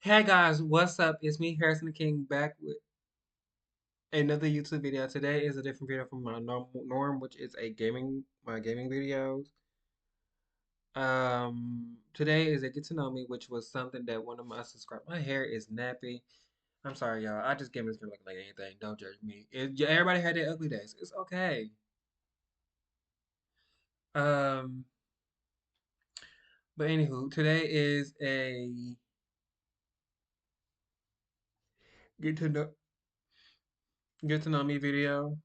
Hey guys, what's up? It's me, Harrison the King, back with another YouTube video. Today is a different video from my norm, which is my gaming videos. Today is a get to know me, which was something that one of my subscribers. My hair is nappy. I'm sorry, y'all. I just gave this girl looking like anything. Don't judge me. Everybody had their ugly days. It's okay. Um, but anywho, today is a get to know get to know me video.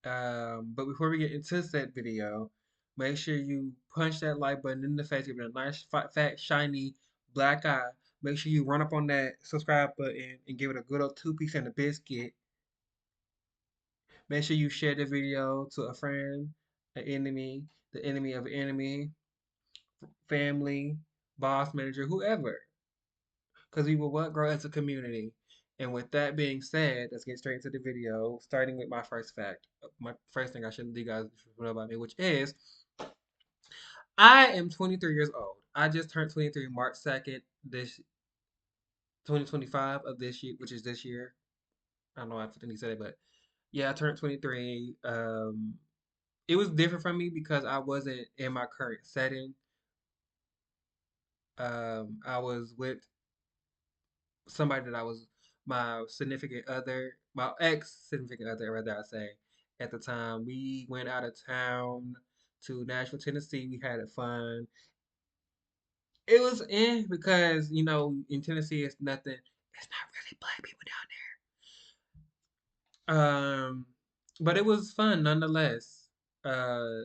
But before we get into said video, make sure you punch that like button in the face, give it a nice, fat, shiny black eye. Make sure you run up on that subscribe button and give it a good old two-piece and a biscuit. Make sure you share the video to a friend, an enemy, the enemy of an enemy, family, boss, manager, whoever. Because we will what grow as a community. And with that being said, let's get straight into the video, starting with my first fact. My first thing I should you guys know about me, which is I am 23 years old. I just turned 23 March 2nd, this 2025 of this year, which is this year. I don't know if I think he said it, but yeah, I turned 23. It was different from me because I wasn't in my current setting. I was with somebody that I was my significant other, my ex significant other, rather I say, at the time. We went out of town to Nashville, Tennessee. We had it fun. It was because in Tennessee it's nothing. It's not really black people down there. But it was fun nonetheless. Uh,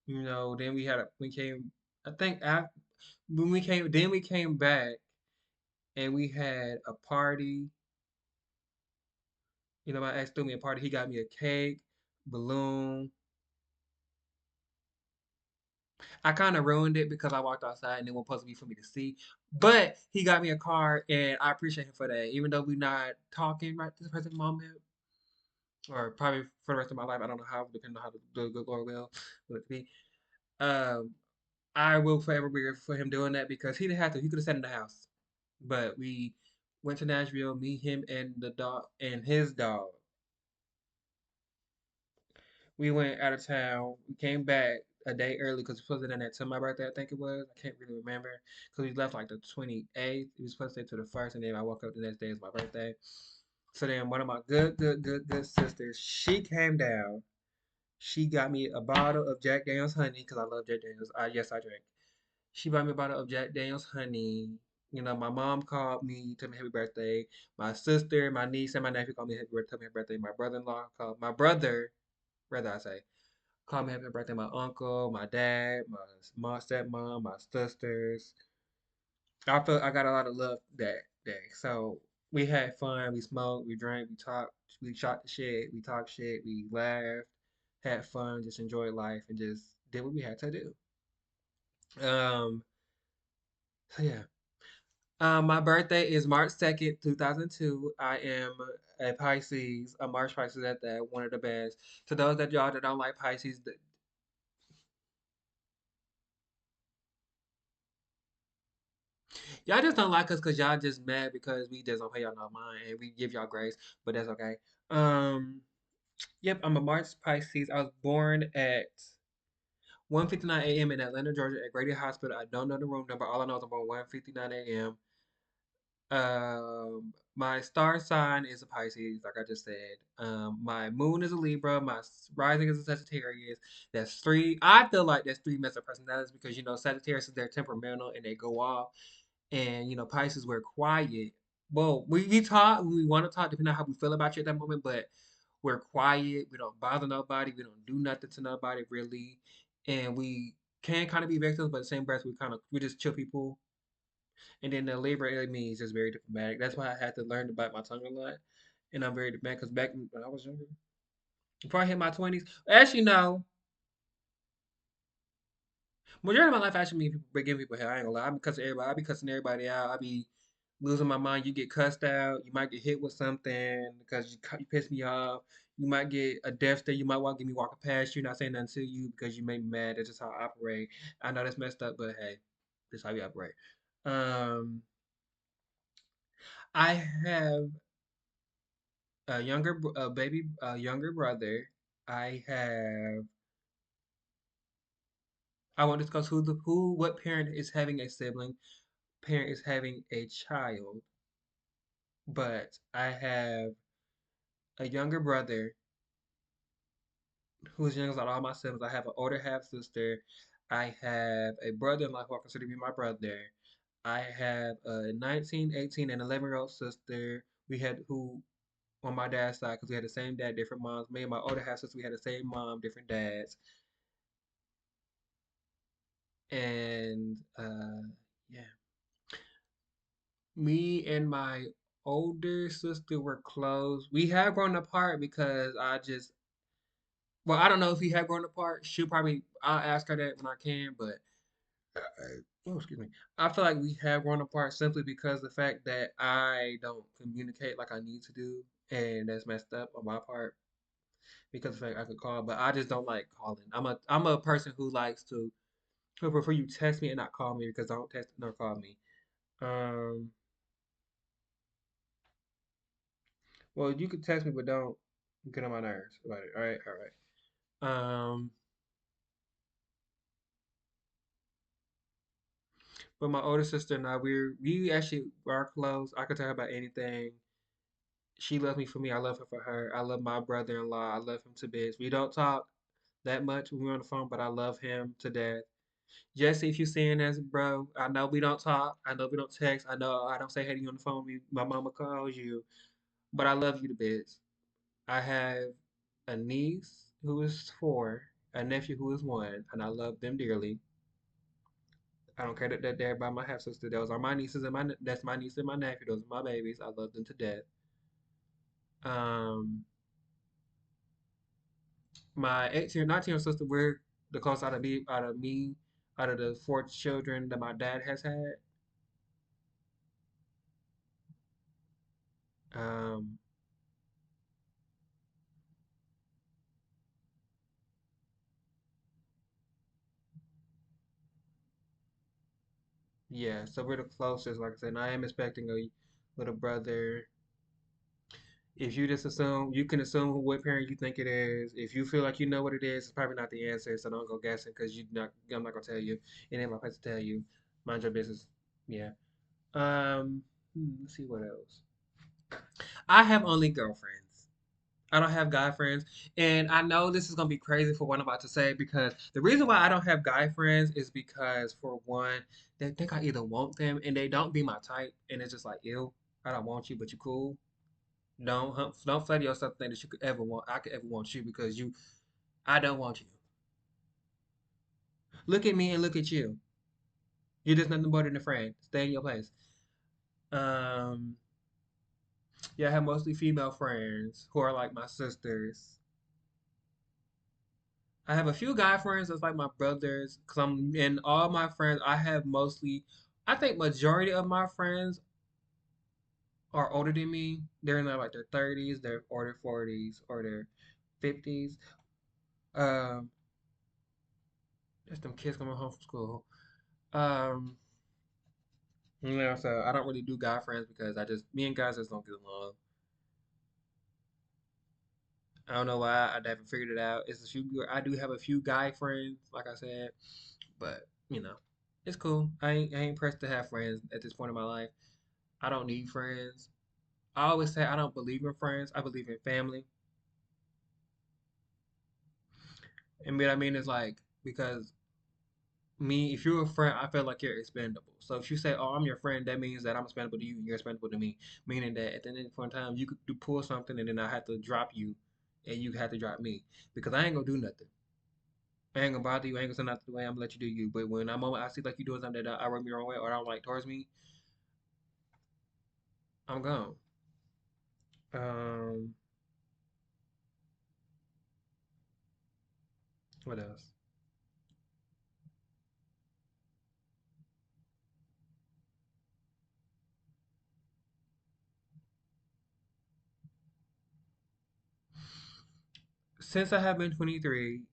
then we came. I think after when we came back and we had a party. My ex threw me a party. He got me a cake, balloon. I kind of ruined it because I walked outside and it wasn't supposed to be for me to see. But he got me a card, and I appreciate him for that. Even though we're not talking right this present moment, or probably for the rest of my life, I don't know how, depending on how the good Lord will it be. Um, I will forever be grateful for him doing that because he didn't have to. He could have sat in the house, but we went to Nashville. Me, him, and the dog and his dog. We went out of town. We came back a day early because we supposed to do that to my birthday. I think it was. I can't really remember because we left like the 28th. We was supposed to stay to the first, and then I woke up the next day is my birthday. So then one of my good sisters, she came down. She got me a bottle of Jack Daniel's honey because I love Jack Daniel's. Yes, I drink. She bought me a bottle of Jack Daniel's honey. My mom called me, told me happy birthday. My sister, my niece, and my nephew called me happy birthday, told me happy birthday. My brother-in-law called my brother, rather I say, called me happy birthday. My uncle, my dad, my stepmom, my sisters. I felt I got a lot of love that day. So we had fun. We smoked. We drank. We talked. We shot the shit. We talked shit. We laughed. Had fun. Just enjoyed life and just did what we had to do. Um. So yeah. My birthday is March 2nd, 2002. I am a Pisces, a March Pisces at that, one of the best. To those that y'all that don't like Pisces, y'all just don't like us because y'all just mad because we just don't pay y'all no mind and we give y'all grace, but that's okay. Um, yep, I'm a March Pisces. I was born at 1:59 a.m. in Atlanta, Georgia, at Grady Hospital. I don't know the room number. All I know is I'm born 1:59 a.m. My star sign is a Pisces, like I just said. My moon is a Libra. My rising is a Sagittarius. That's three. I feel like that's three messed up personalities because Sagittarius is they're temperamental and they go off, and Pisces we're quiet. Well, we talk when we want to talk, depending on how we feel about you at that moment. But we're quiet. We don't bother nobody. We don't do nothing to nobody really, and we can kind of be victims, but at the same breath we just chill people. And then the Libra enemy is just very diplomatic. That's why I had to learn to bite my tongue a lot. And I'm very diplomatic because back when I was younger, before I hit my 20s, actually, no. Majority of my life, actually, me people giving people hell. I ain't gonna lie. I be cussing everybody. I be cussing everybody out. I be losing my mind. You get cussed out. You might get hit with something because you piss me off. You might get a death stare. You might want to get me walking past you, not saying nothing to you because you made me mad. That's just how I operate. I know that's messed up, but hey, this is how we operate. Um, I have a younger brother. I have. I won't discuss what parent is having a sibling. Parent is having a child, but I have a younger brother who's young as all my siblings. I have an older half sister. I have a brother-in-law who I consider to be my brother. I have a 19, 18, and 11-year-old sister. We had who on my dad's side because we had the same dad, different moms. Me and my older half sister, we had the same mom, different dads. And yeah, me and my older sister were close. We have grown apart because I don't know if we have grown apart. I'll ask her that when I can, but oh, excuse me. I feel like we have grown apart simply because the fact that I don't communicate like I need to do, and that's messed up on my part. Because of the fact I could call, but I just don't like calling. I'm a person who prefer you text me and not call me because I don't text nor call me. Um, well, you could text me, but don't get on my nerves about it. All right, all right. But my older sister and I, we actually are close. I could tell her about anything. She loves me for me. I love her for her. I love my brother-in-law. I love him to bits. We don't talk that much when we're on the phone, but I love him to death. Jesse, if you're seeing this, bro, I know we don't talk. I know we don't text. I know I don't say hey to you on the phone. My mama calls you, but I love you to bits. I have a niece who is 4, a nephew who is 1, and I love them dearly. I don't care that they're by my half sister. Those are my nieces and that's my niece and my nephew. Those are my babies. I love them to death. Um, my 18 or 19-year-old sister, we're the closest out of the 4 children that my dad has had. Um, yeah, so we're the closest. Like I said, and I am expecting a little brother. If you just assume, you can assume what parent you think it is. If you feel like you know what it is, it's probably not the answer. So don't go guessing because I'm not gonna tell you. It ain't my place to tell you. Mind your business. Yeah. Let's see what else. I have only girlfriends. I don't have guy friends. And I know this is gonna be crazy for what I'm about to say because the reason why I don't have guy friends is because for one, they think I either want them and they don't be my type, and it's just like, ew, I don't want you, but you cool. Don't flatter yourself think that you could ever want I could ever want you because I don't want you. Look at me and look at you. You're just nothing more than a friend. Stay in your place. Um, yeah, I have mostly female friends who are like my sisters. I have a few guy friends that's like my brothers. Cause I'm and all my friends I have mostly I think majority of my friends are older than me. They're in their 30s, their or their 40s, or their 50s. Um, just them kids coming home from school. Um, so I don't really do guy friends because me and guys just don't get along. I don't know why. I haven't figured it out. I do have a few guy friends, like I said, but it's cool. I ain't pressed to have friends at this point in my life. I don't need friends. I always say I don't believe in friends. I believe in family. And what I mean is like because if you're a friend, I feel like you're expendable. So if you say, "Oh, I'm your friend," that means that I'm expendable to you and you're expendable to me. Meaning that at the end of the time, you could pull something and then I have to drop you, and you have to drop me because I ain't gonna do nothing. I ain't gonna bother you. I ain't gonna say nothing the way I'm gonna let you do you. But when I see like you doing something that I rub me the wrong way or I don't like towards me, I'm gone. Um, what else? Since I have been 23,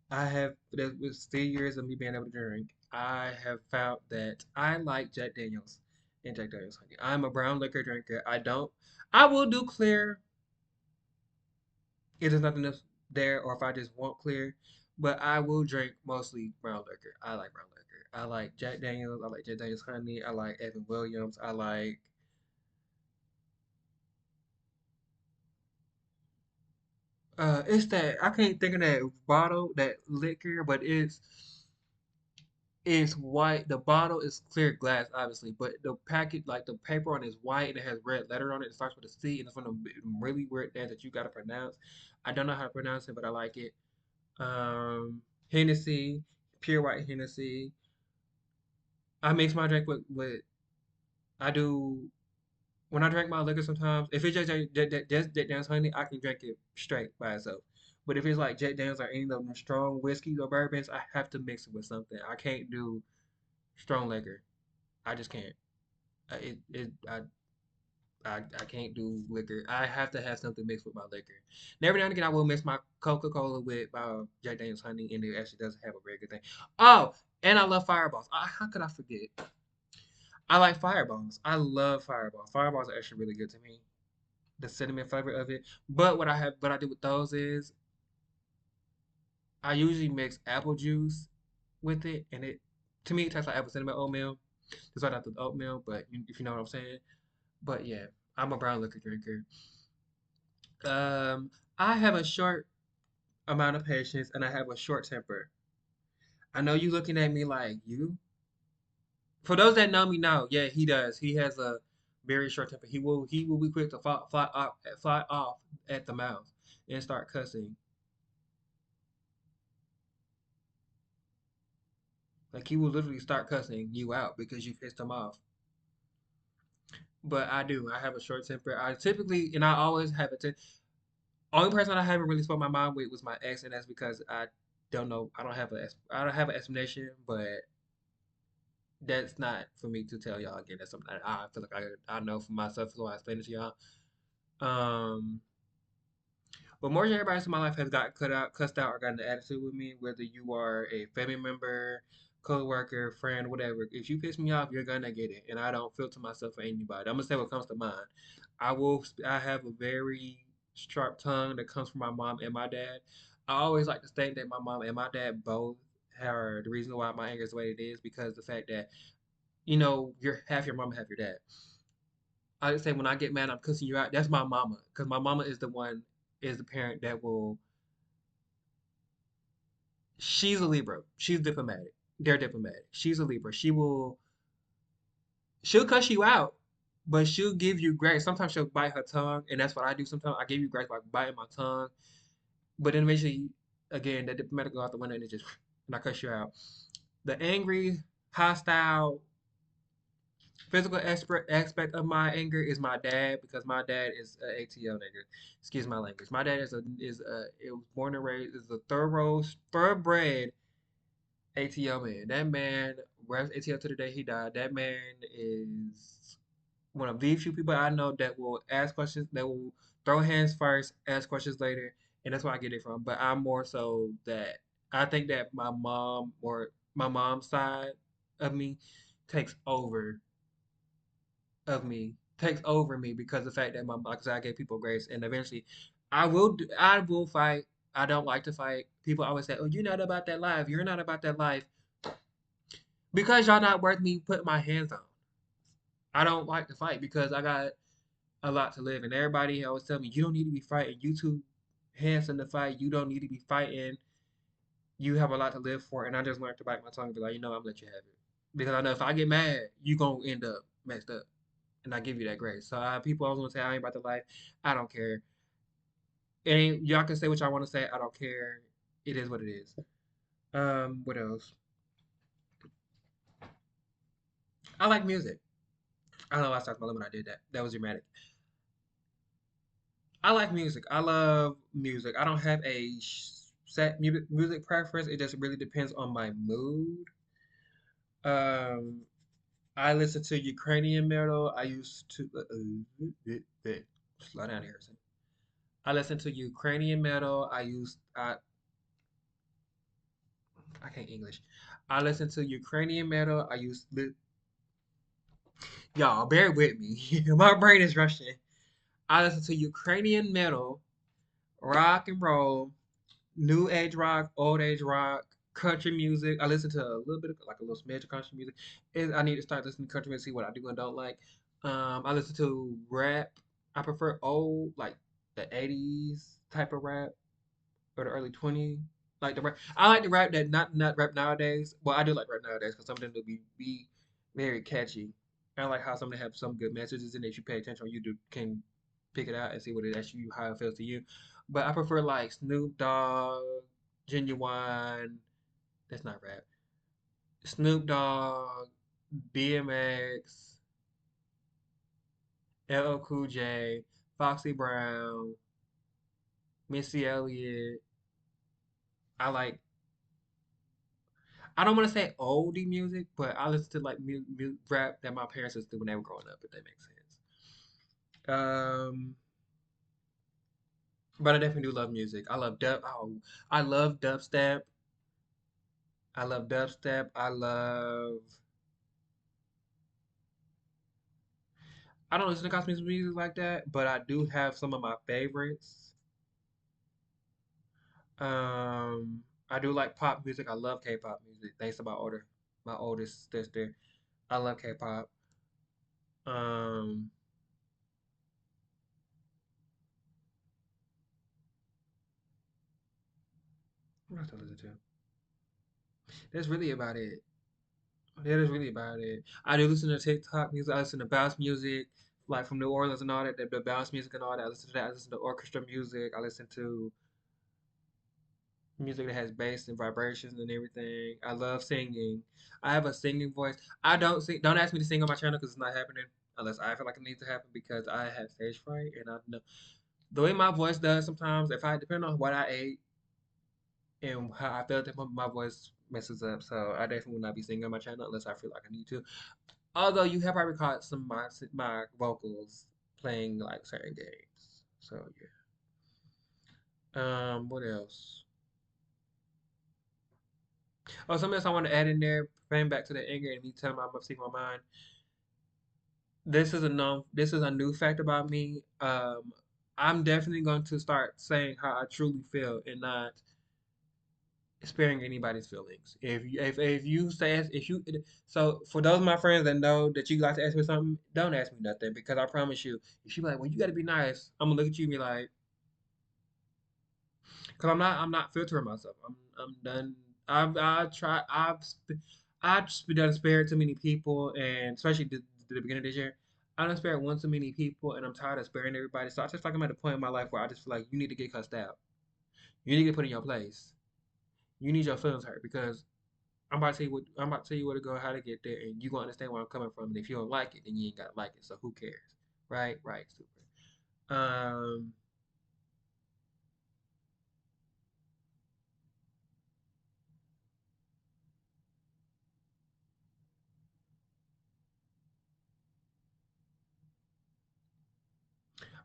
that was 3 years of me being able to drink. I have found that I like Jack Daniels. and Jack Daniels honey. I'm a brown liquor drinker. I don't. I will do clear if there's nothing else there, or if I just want clear. But I will drink mostly brown liquor. I like brown liquor. I like Jack Daniels. I like Jack Daniels honey. I like Evan Williams. I like. It's that I can't think of that bottle, that liquor, but it's white. The bottle is clear glass, obviously, but the packet, like the paper on it, is white and it has red letter on it. It starts with a C, and it's one of the really weird names that you gotta pronounce. I don't know how to pronounce it, but I like it. Hennessy, pure white Hennessy. I mix my drink with I do when I drink my liquor sometimes. If it's just Jack Daniels honey, I can drink it straight by itself. But if it's like Jack Daniels or any of them strong whiskeys or bourbons, I have to mix it with something. I can't do strong liquor. I just can't. I can't do liquor. I have to have something mixed with my liquor. And every now and again, I will mix my Coca Cola with my Jack Daniels honey, and it actually does have a very good thing. Oh, and I love Fireballs. How could I forget? I like Fireballs. I love Fireballs. Fireballs are actually really good to me. The cinnamon flavor of it. But what I do with those is I usually mix apple juice with it, and it to me it tastes like apple cinnamon oatmeal. That's why I do oatmeal, but if you know what I'm saying. But yeah, I'm a brown liquor drinker. Um, I have a short amount of patience and I have a short temper. I know you looking at me like you. For those that know me now, yeah, he does. He has a very short temper. He will be quick to fly off at the mouth and start cussing. Like he will literally start cussing you out because you pissed him off. But I do. I have a short temper. I typically and I always have a only person I haven't really spoke my mind with was my ex, and that's because I don't know. I don't have an explanation, but that's not for me to tell y'all again. That's something that I feel like I know for myself, so I explain it to y'all. Um, but more than everybody else in my life has got cussed out, or gotten an attitude with me. Whether you are a family member, co-worker, friend, whatever. If you piss me off, you're gonna get it, and I don't filter myself for anybody. I'm gonna say what comes to mind. I have a very sharp tongue that comes from my mom and my dad. I always like to state that my mom and my dad both are the reason why my anger is the way it is because the fact that you're half your mama, half your dad. I would say when I get mad, I'm cussing you out. That's my mama, because my mama is the parent that will. She's a Libra. She's diplomatic. They're diplomatic. She's a Libra. She'll cuss you out, but she'll give you grace. Sometimes she'll bite her tongue, and that's what I do. Sometimes I give you grace by biting my tongue, but then eventually, again, that diplomatic go out the window and it just and I cuss you out. The angry, hostile, physical aspect of my anger is my dad because my dad is a ATO nigga. Excuse my language. My dad it was born and raised is a thoroughbred ATO man. That man reps ATO to the day he died. That man is one of the few people I know that will ask questions, that will throw hands first, ask questions later, and that's where I get it from. But I'm more so that I think that my mom's side of me takes over takes over me because the fact that like I said, I gave people grace, and eventually, I will fight. I don't like to fight. People always say, "Oh, you're not about that life. You're not about that life," because y'all not worth me putting my hands on. I don't like to fight because I got a lot to live, and everybody always tell me you don't need to be fighting. You too handsome to fight. You don't need to be fighting. You have a lot to live for, and I just learned to bite my tongue and be like, I'm gonna let you have it because I know if I get mad, you gonna end up messed up. And I give you that grace. So people always want to say I ain't about the life. I don't care. It ain't y'all can say what y'all want to say. I don't care. It is what it is. What else? I like music. I don't know why I stopped my lip when I did that. That was dramatic. I like music. I love music. I don't have a set music preference. It just really depends on my mood. Um, I listen to Ukrainian metal. I used to slow down here. I listen to Ukrainian metal. I can't English. I listen to Ukrainian metal. Y'all, bear with me. My brain is rushing. I listen to Ukrainian metal, rock and roll, new age rock, old age rock, country music. I listen to a little bit of like a little smidge of country music. I need to start listening to country music, see what I do and don't like. I listen to rap. I prefer old, like the '80s type of rap or the early 20s. Like the rap. I like the rap that not rap nowadays. Well, I do like rap nowadays because some of them will be very catchy. I like how some of them have some good messages in it. If you pay attention, you can pick it out and see what it actually how it feels to you. But I prefer like Snoop Dogg, Genuine. That's not rap. Snoop Dogg, DMX, LL Cool J, Foxy Brown, Missy Elliott. I like. I don't want to say oldie music, but I listen to like rap that my parents listened to when they were growing up. If that makes sense. Um, but I definitely do love music. I love dub. Oh, I love dubstep. I love dubstep. I don't listen to gospel music like that, but I do have some of my favorites. Um, I do like pop music. I love K-pop music. Thanks to my oldest sister. I love K-pop. Um, what else do I listen to? That's really about it. That is really about it. I do listen to TikTok music. I listen to bounce music, like from New Orleans and all that. The bounce music and all that. I listen to that. I listen to orchestra music. I listen to music that has bass and vibrations and everything. I love singing. I have a singing voice. I don't sing. Don't ask me to sing on my channel because it's not happening unless I feel like it needs to happen because I have stage fright and I know the way my voice does sometimes. If I depend on what I ate and how I felt, that my voice messes up. So I definitely will not be singing on my channel unless I feel like I need to. Although you have probably caught some of my vocals playing like certain games. So yeah. What else? Oh, something else I want to add in there, bring back to the anger and me telling my speak my mind. This is a new fact about me. I'm definitely going to start saying how I truly feel and not sparing anybody's feelings. If you say if you so for those of my friends that know that you like to ask me something, don't ask me nothing because I promise you, if you be like, well, you got to be nice, I'm gonna look at you and be like, because I'm not filtering myself. I'm done. I've done spared too many people, and especially the beginning of this year, I done spared one too many people, and I'm tired of sparing everybody. So I just feel like I'm at a point in my life where I just feel like you need to get cussed out. You need to get put in your place. You need your feelings hurt because I'm about to tell you where to go, how to get there, and you gonna understand where I'm coming from. And if you don't like it, then you ain't gotta like it. So who cares, right? Right, super.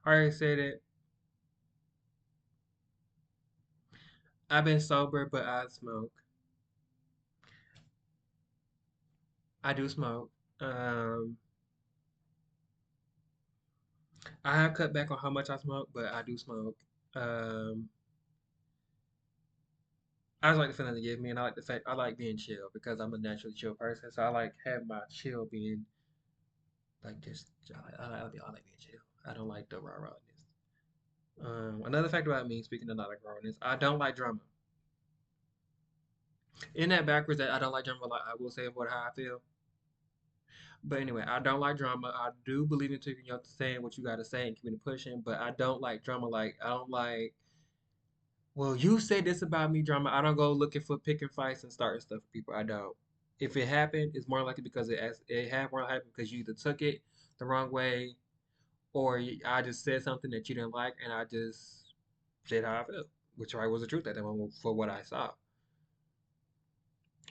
I already said it. I've been sober, but I smoke. I do smoke. Um, I have cut back on how much I smoke, but I do smoke. Um, I just like the feeling it gives me, and I like the fact I like being chill because I'm a naturally chill person. So I like having my chill being like just I like being chill. I don't like the rah rahness. Another fact about me, speaking of not like rawness, I don't like drama. In that backwards that I don't like drama, like I will say what how I feel. But anyway, I don't like drama. I do believe in taking your saying what you gotta say and keeping it pushing, but I don't like drama. Like I don't like. Well, you say this about me, drama. I don't go looking for picking fights and starting stuff with people. I don't. If it happened, it's more likely because it had more likely because you either took it the wrong way or I just said something that you didn't like, and I just said how I felt, which probably was the truth at that moment for what I saw.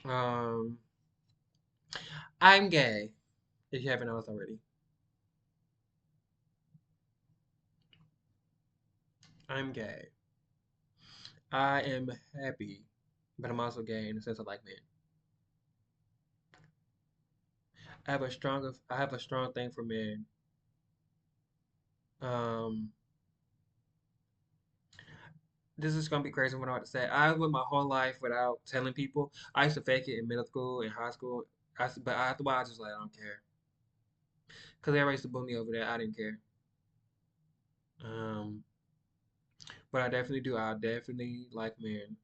Um, I'm gay. If you haven't noticed already, I'm gay. I am happy, but I'm also gay in the sense of like men. I have a strong thing for men. Um, this is gonna be crazy when I want to say. I went my whole life without telling people. I used to fake it in middle school, in high school. But after a while, I was just like, I don't care, cause everybody used to boo me over there. I didn't care. Um, but I definitely do. I definitely like men.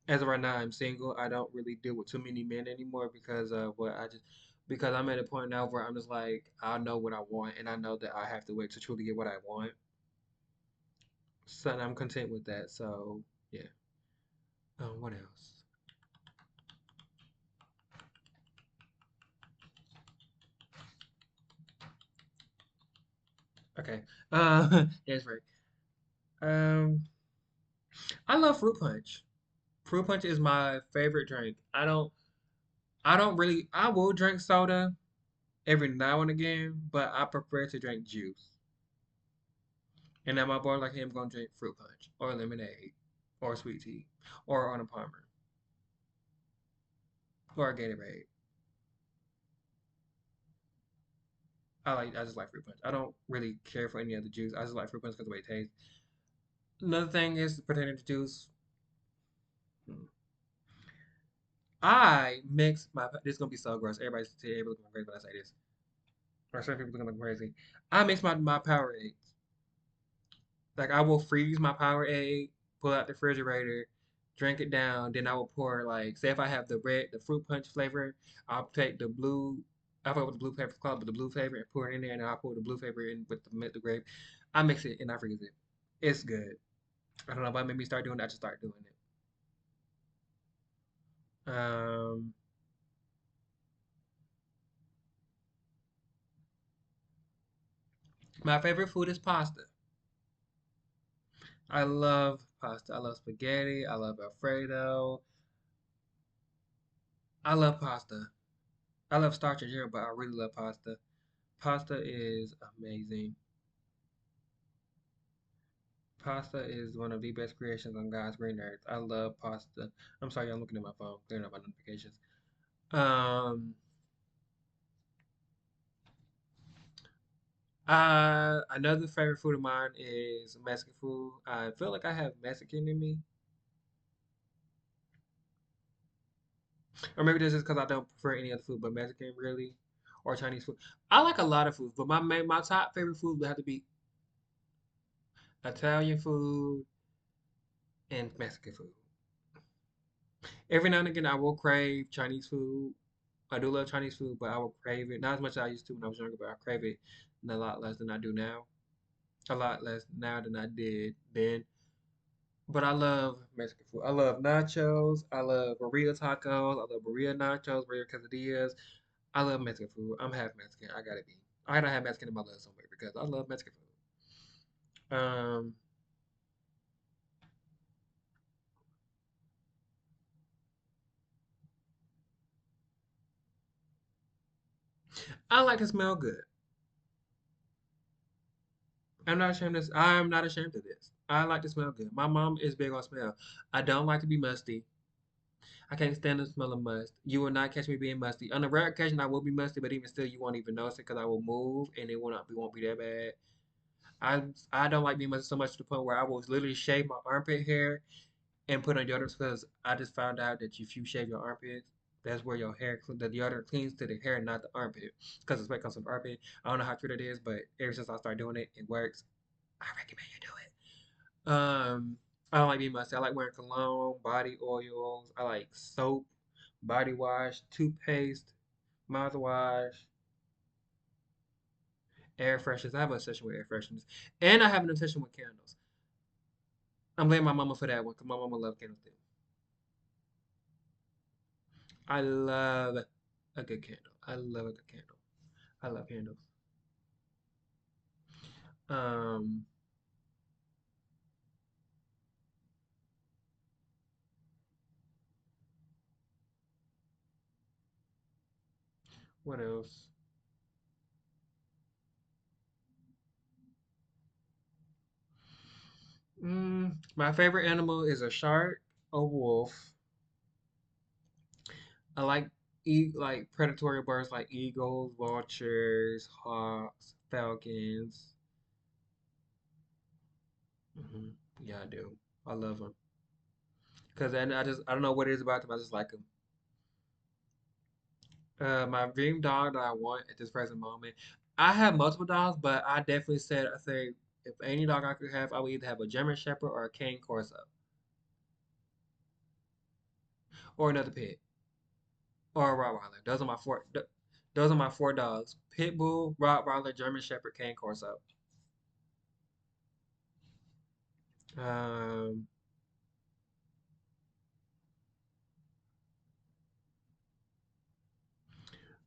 As of right now, I'm single. I don't really deal with too many men anymore because what I just because I'm at a point now where I'm just like I know what I want and I know that I have to wait to truly get what I want. So I'm content with that. So yeah. What else? Okay. That's right. Um, I love fruit punch. Fruit punch is my favorite drink. I don't really. I will drink soda every now and again, but I prefer to drink juice. And now my boy like him gonna drink fruit punch or lemonade or sweet tea or on a Palmer or a Gatorade. I just like fruit punch. I don't really care for any other juice. I just like fruit punch because of the way it tastes. Another thing is pertaining to juice. hmm, I mix my. This is gonna be so gross. Everybody's gonna crazy when I say this. Or some people are gonna go crazy. I mix my Powerades. Like I will freeze my Powerade, pull out the refrigerator, drink it down. Then I will pour like, say if I have the fruit punch flavor, I'll take the blue. I forgot what the blue flavor is called, but the blue flavor and pour it in there, and then I'll pour the blue flavor in with the grape. I mix it and I freeze it. It's good. I don't know if I made me start doing it. I just start doing it. My favorite food is pasta. I love pasta. I love spaghetti. I love Alfredo. I love pasta. I love starch in general, but I really love pasta. Pasta is amazing. Pasta is one of the best creations on God's green earth. I love pasta. I'm sorry, I'm looking at my phone, clearing up my notifications. Um, Another favorite food of mine is Mexican food. I feel like I have Mexican in me, or maybe this is because I don't prefer any other food but Mexican, really, or Chinese food. I like a lot of foods, but my top favorite food would have to be Italian food and Mexican food. Every now and again, I will crave Chinese food. I do love Chinese food, but I will crave it not as much as I used to when I was younger, but I crave it a lot less than I do now. A lot less now than I did then. But I love Mexican food. I love nachos. I love burrito tacos. I love burrito nachos, burrito quesadillas. I love Mexican food. I'm half Mexican. I gotta be. I gotta have Mexican in my blood somewhere because I love Mexican food. I like to smell good. I'm not ashamed of this. I like to smell good. My mom is big on smell. I don't like to be musty. I can't stand the smell of must. You will not catch me being musty. On a rare occasion, I will be musty, but even still, you won't even notice it because I will move and it won't be that bad. I don't like being musty so much to the point where I will literally shave my armpit hair and put on deodorant because I just found out that if you shave your armpits, that's where your the deodorant cleans to the hair, not the armpit, because the sweat comes from the armpit. I don't know how true that is, but ever since I started doing it, it works. I recommend you do it. I don't like being musty. I like wearing cologne, body oils. I like soap, body wash, toothpaste, mouthwash, air fresheners. I have an obsession with air fresheners, and I have an obsession with candles. I'm blaming my mama for that one because my mama loves candles too. I love a good candle. I love a good candle. I love candles. Um, what else? My favorite animal is a shark, a wolf, I like like predatory birds like eagles, vultures, hawks, falcons. Hmm. Yeah, I do. I love them because then I don't know what it is about them. I just like them. My dream dog that I want at this present moment. I have multiple dogs, but I say if any dog I could have, I would either have a German Shepherd or a Cane Corso or another pet or a Rottweiler. Those are my four dogs: Pit Bull, Rottweiler, German Shepherd, Cane Corso. Um,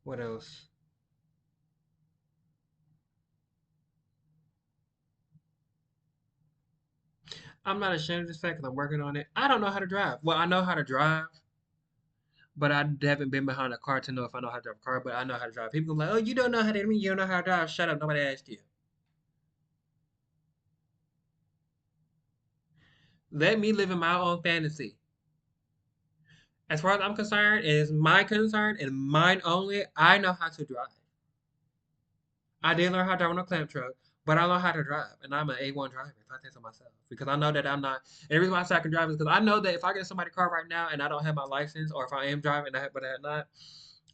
what else? I'm not ashamed of this fact because I'm working on it. I don't know how to drive. Well, I know how to drive, but I haven't been behind a car to know if I know how to drive a car. But I know how to drive. People go like, "Oh, you don't know how to mean you don't know how to drive." Shut up. Nobody asked you. Let me live in my own fantasy. As far as I'm concerned, it is my concern and mine only. I know how to drive. I didn't learn how to drive on a clamp truck, but I know how to drive, and I'm an A1 driver. If I think so myself, because I know that I'm not. And the reason why I say I can drive is because I know that if I get in somebody's car right now and I don't have my license, or if I am driving but I have not,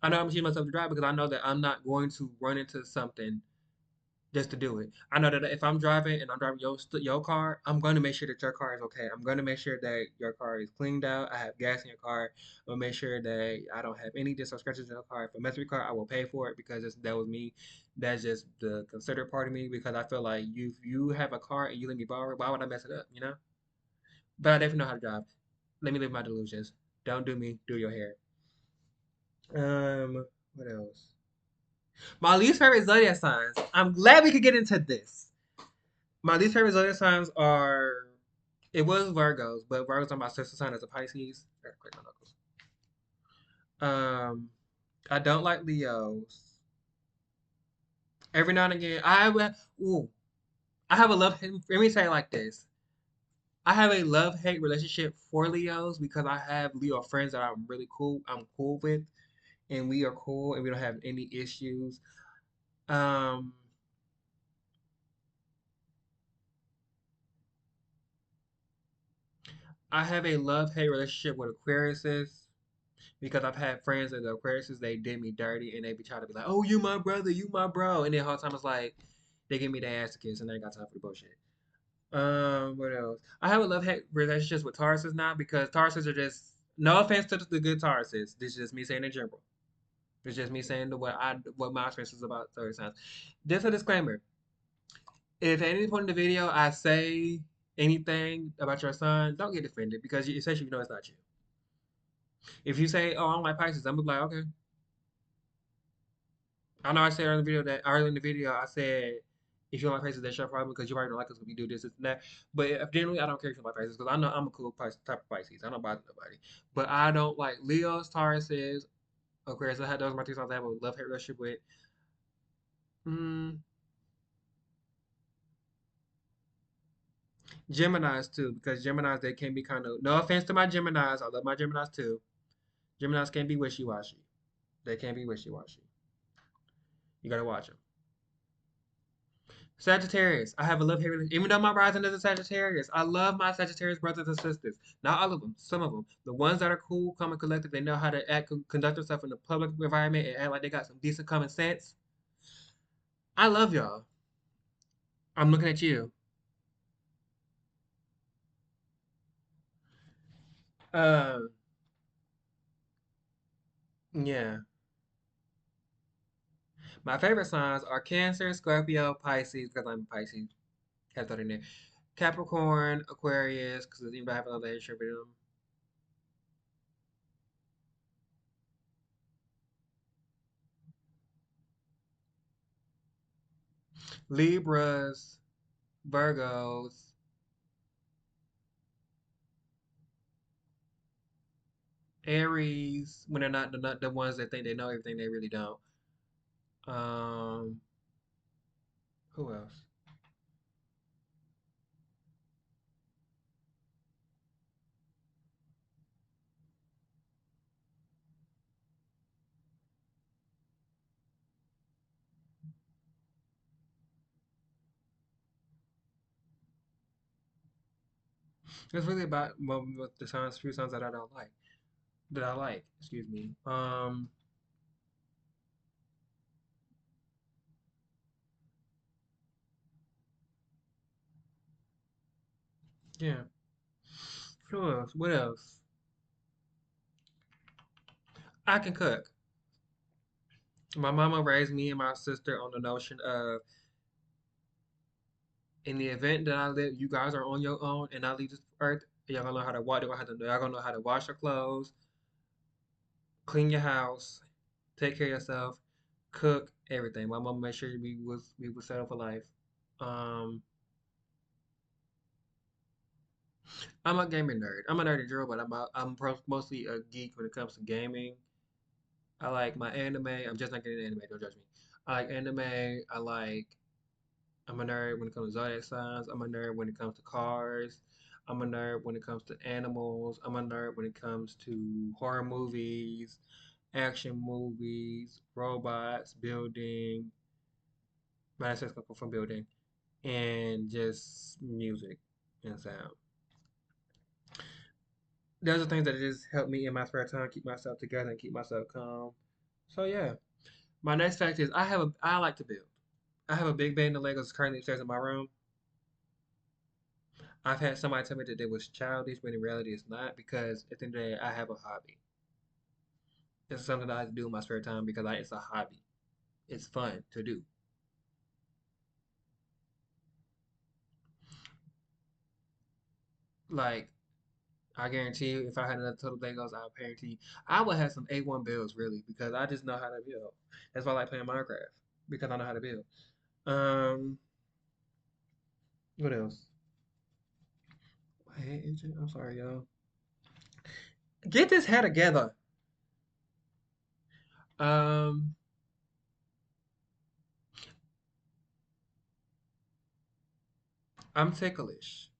I know I'm teaching myself to drive because I know that I'm not going to run into something just to do it. I know that if I'm driving and I'm driving your car, I'm going to make sure that your car is okay. I'm going to make sure that your car is cleaned out. I have gas in your car. I'm going to make sure that I don't have any dents or scratches in your car. If I mess with your car, I will pay for it because that was me. That's just the considerate part of me because I feel like you have a car and you let me borrow it, why would I mess it up, you know? But I definitely know how to drive. Let me live my delusions. Don't do me, do your hair. What else? My least favorite zodiac signs. I'm glad we could get into this. My least favorite zodiac signs are it was Virgos, but Virgos are my sister sign as a Pisces. Quick, my knuckles. Um, I don't like Leos. Every now and again, ooh, I have a love. Let me say it like this: I have a love hate relationship for Leos because I have Leo friends that I'm really cool. I'm cool with, and we are cool, and we don't have any issues. Um, I have a love hate relationship with Aquariuses because I've had friends that the Aquariuses they did me dirty and they be trying to be like, "Oh, you my brother, you my bro," and then the whole time it's like they give me their ass to kiss and I ain't got time for the bullshit. What else? I have a love hate relationships with Tauruses now because Tauruses are just no offense to the good Tauruses. This is just me saying in general. It's just me saying what my experience is about 30 signs. Just a disclaimer: if at any point in the video I say anything about your son, don't get offended because essentially you know it's not you. If you say, "Oh, I don't like Pisces," I'm gonna be like, "Okay." I know I said earlier in the video I said if you don't like Pisces, that's your problem because you already don't like us when we do this and that. But generally, I don't care if you don't like Pisces because I know I'm a cool type of Pisces. I don't bother nobody. But I don't like Leos, Tauruses, Aquarius. I had those are my two signs I have a love hate relationship with. Mm, Gemini's too because Gemini's they can be kind of no offense to my Gemini's. I love my Gemini's too. Gemini's can be wishy washy. They can be wishy washy. You gotta watch them. Sagittarius. I have a love hate relationship. Even though my rising is a Sagittarius, I love my Sagittarius brothers and sisters. Not all of them, some of them. The ones that are cool, calm, and collected, they know how to conduct themselves in the public environment and act like they got some decent common sense. I love y'all. I'm looking at you. Um, yeah. My favorite signs are Cancer, Scorpio, Pisces, because I'm Pisces. Have that in there. Capricorn, Aquarius, because anybody have another history with them. Libras, Virgos, Aries, when they're not the ones that think they know everything, they really don't. Um, who else? It's really about the songs, few songs that I don't like. That I like. Excuse me. Yeah. Who else? What else? I can cook. My mama raised me and my sister on the notion of in the event that I live, you guys are on your own, and I leave this earth. Y'all gonna know how to wash. Y'all gonna know how to wash your clothes, clean your house, take care of yourself, cook everything. My mama made sure we was set up for life. Um, I'm a gaming nerd. I'm a nerd in general, but mostly a geek when it comes to gaming. I like my anime. I'm just not getting into anime. Don't judge me. I like anime. I like. I'm a nerd when it comes to zodiac signs. I'm a nerd when it comes to cars. I'm a nerd when it comes to animals. I'm a nerd when it comes to horror movies, action movies, robots, building. My ancestors come from building and just music and sound. Those are things that just help me in my spare time keep myself together and keep myself calm. So yeah, my next fact is I like to build. I have a big band of Legos currently upstairs in my room. I've had somebody tell me that it was childish, but in reality it's not because at the end of the day I have a hobby. It's something that I like to do in my spare time because it's a hobby. It's fun to do. Like I guarantee you, if I had another total Legos, I guarantee you, I would have some A1 builds really because I just know how to build. That's why I like playing Minecraft because I know how to build. Um, what else? Hey, agent, I'm sorry, y'all. Get this hair together. Um, I'm ticklish.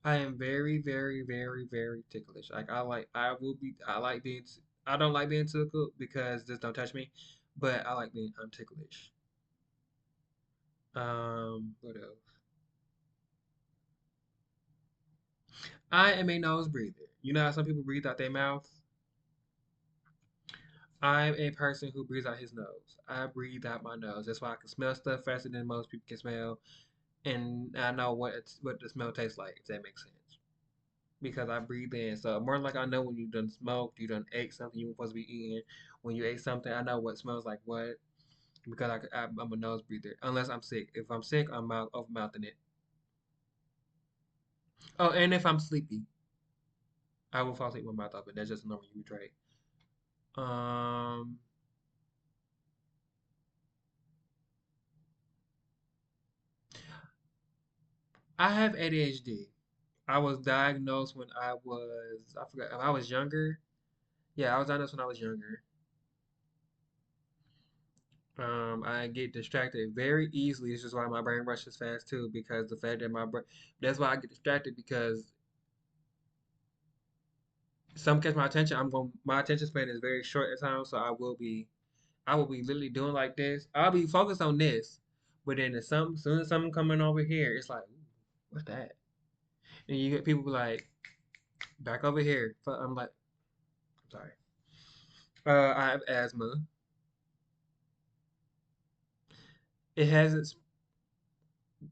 I am very, very, very, very ticklish. I like being, I don't like being tickled because just don't touch me, but I'm ticklish. What else? I am a nose breather. You know how some people breathe out their mouth? I'm a person who breathes out his nose. I breathe out my nose. That's why I can smell stuff faster than most people can smell, and I know what the smell tastes like. If that makes sense. Because I breathe in. So more like I know when you done smoked, you done ate something you were supposed to be eating. When you ate something, I know what smells like what because I'm a nose breather. Unless I'm sick. If I'm sick, I'm mouth over mouthing it. Oh, and if I'm sleepy, I will fall asleep with my mouth open. That's just a normal human trait. Um, I have ADHD. I was diagnosed when I forgot if I was younger. Yeah, I was diagnosed when I was younger. I get distracted very easily. This is why my brain rushes fast too, because the fact that that's why I get distracted because some catch my attention. My attention span is very short at times, so I will be literally doing like this. I'll be focused on this, but then as soon as something coming over here, it's like, "Ooh, what's that?" And you get people be like, back over here. So I'm like, I'm sorry. I have asthma. It hasn't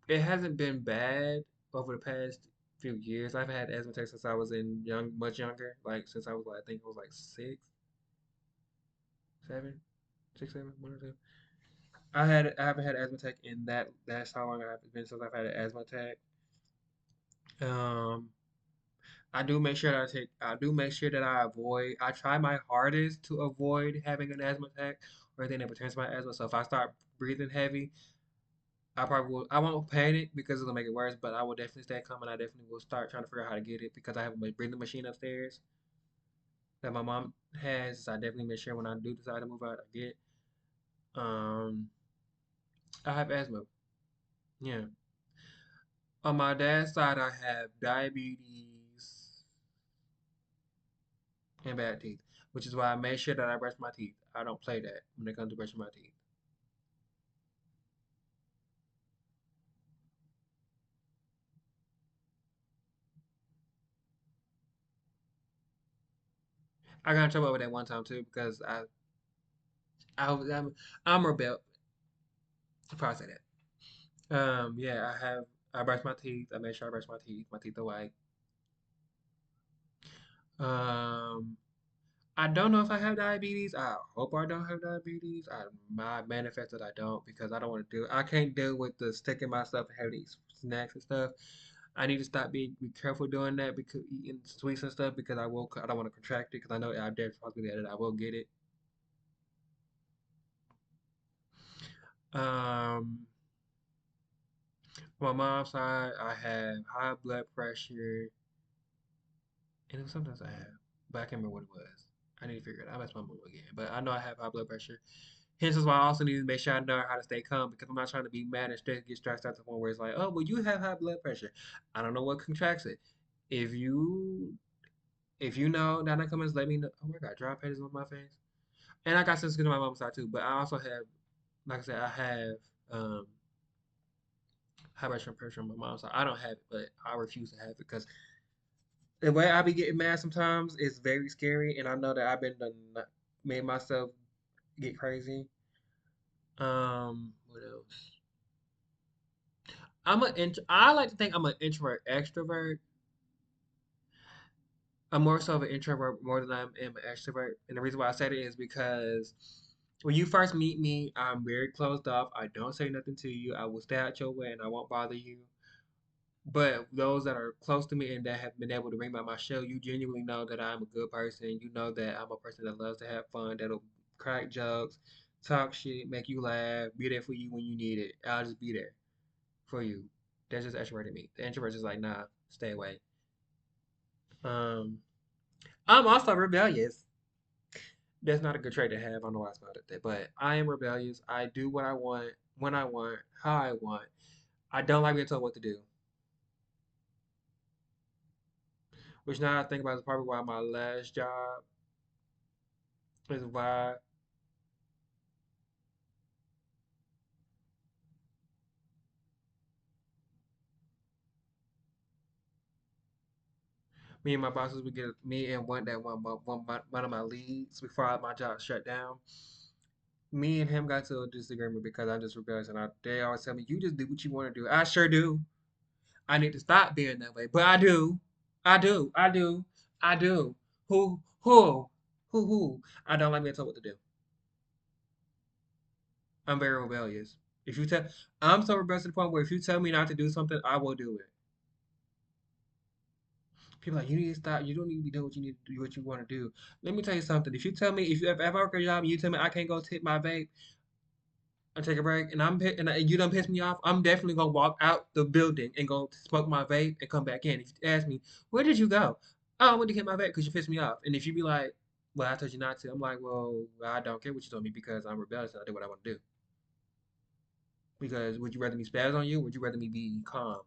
it hasn't been bad over the past few years. I've had asthma attacks since I was much younger. Like since I was like, I think I was like seven, one or two. I haven't had asthma attack in that. That's how long I've been since I've had an asthma attack. Um, I do make sure that I try my hardest to avoid having an asthma attack or anything that pertains to my asthma. So if I start breathing heavy, I won't panic because it's gonna make it worse, but I will definitely stay calm and I definitely will start trying to figure out how to get it because I have a breathing machine upstairs that my mom has. So I definitely make sure when I do decide to move out, I get. Um, I have asthma. Yeah. On my dad's side, I have diabetes and bad teeth, which is why I make sure that I brush my teeth. I don't play that when it comes to brushing my teeth. I got in trouble with that one time too because I was I'm rebel. I'll probably say that. Yeah, I brush my teeth. I make sure I brush my teeth. My teeth are white. Um, I don't know if I have diabetes. I hope I don't have diabetes. My manifest that I don't because I don't want to do. I can't deal with the sticking myself and having these snacks and stuff. I need to stop be careful doing that because eating sweets and stuff because I don't want to contract it because I know there's possibility that I will get it. Um, my mom's side, I have high blood pressure, and sometimes I have, but I can't remember what it was. I need to figure it out. I messed my mom again, but I know I have high blood pressure. Hence is why I also need to make sure I know how to stay calm because I'm not trying to be mad and stressed, get stressed out to the point where it's like, oh, well, you have high blood pressure. I don't know what contracts it. If you if you know, now that comments, let me know. Oh, I got dry patches on my face, and I got sensitive skin on my mom's side too. But I also have, like I said, I have um, high blood pressure on my mom's side. I don't have it, but I refuse to have it because the way I be getting mad sometimes is very scary, and I know that I've been done made myself get crazy. What else? I like to think I'm an introvert extrovert. I'm more so of an introvert more than I am an extrovert, and the reason why I said it is because when you first meet me, I'm very closed off. I don't say nothing to you. I will stay out your way, and I won't bother you. But those that are close to me and that have been able to ring by my show, you genuinely know that I'm a good person. You know that I'm a person that loves to have fun, that'll crack jokes, talk shit, make you laugh, be there for you when you need it. I'll just be there for you. That's just extroverted me. The introvert is like, nah, stay away. Um, I'm also rebellious. That's not a good trait to have. I don't know why I smiled at that, but I am rebellious. I do what I want, when I want, how I want. I don't like being told what to do. Which now I think about is probably why my last job is why me and my bosses would get me and one of my leads before my job shut down. Me and him got to a disagreement because I'm just rebellious, and they always tell me, "You just do what you want to do." I sure do. I need to stop being that way, but I do. I do. I do. I do. Who? Who? Who? I don't like being told what to do. I'm very rebellious. If you tell, I'm so rebellious to the point where if you tell me not to do something, I will do it. People are like, you need to stop. You don't need to be doing what you need to do, what you want to do. Let me tell you something. If you tell me, if I work a job and you tell me I can't go tip my vape and take a break, and you don't piss me off, I'm definitely gonna walk out the building and go smoke my vape and come back in. If you ask me, where did you go? Oh, I went to get my vape because you pissed me off. And if you be like, well, I told you not to, I'm like, well, I don't care what you told me because I'm rebellious and I do what I want to do. Because would you rather me spaz on you? Or would you rather me be calm?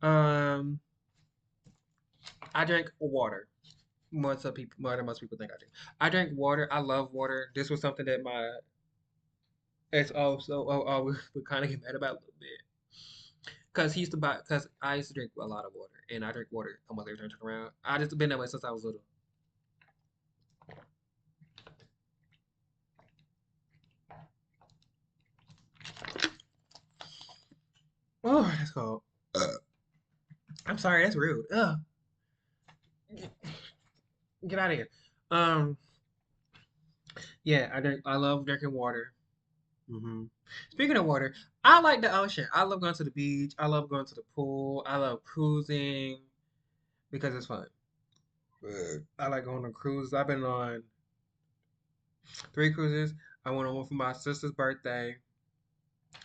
Um, I drink water. More than most people think I do. I drink water. I love water. This was something that my ex also would kind of get mad about a little bit because he used to buy because I used to drink a lot of water and I drink water almost every time I turn around. I just been that way since I was little. Oh, that's cold. I'm sorry, that's rude. Ugh, get out of here. Um, yeah, I love drinking water. Speaking of water, I like the ocean. I love going to the beach. I love going to the pool. I love cruising because it's fun. I like going on cruises. I've been on 3 cruises. I went on one for my sister's birthday.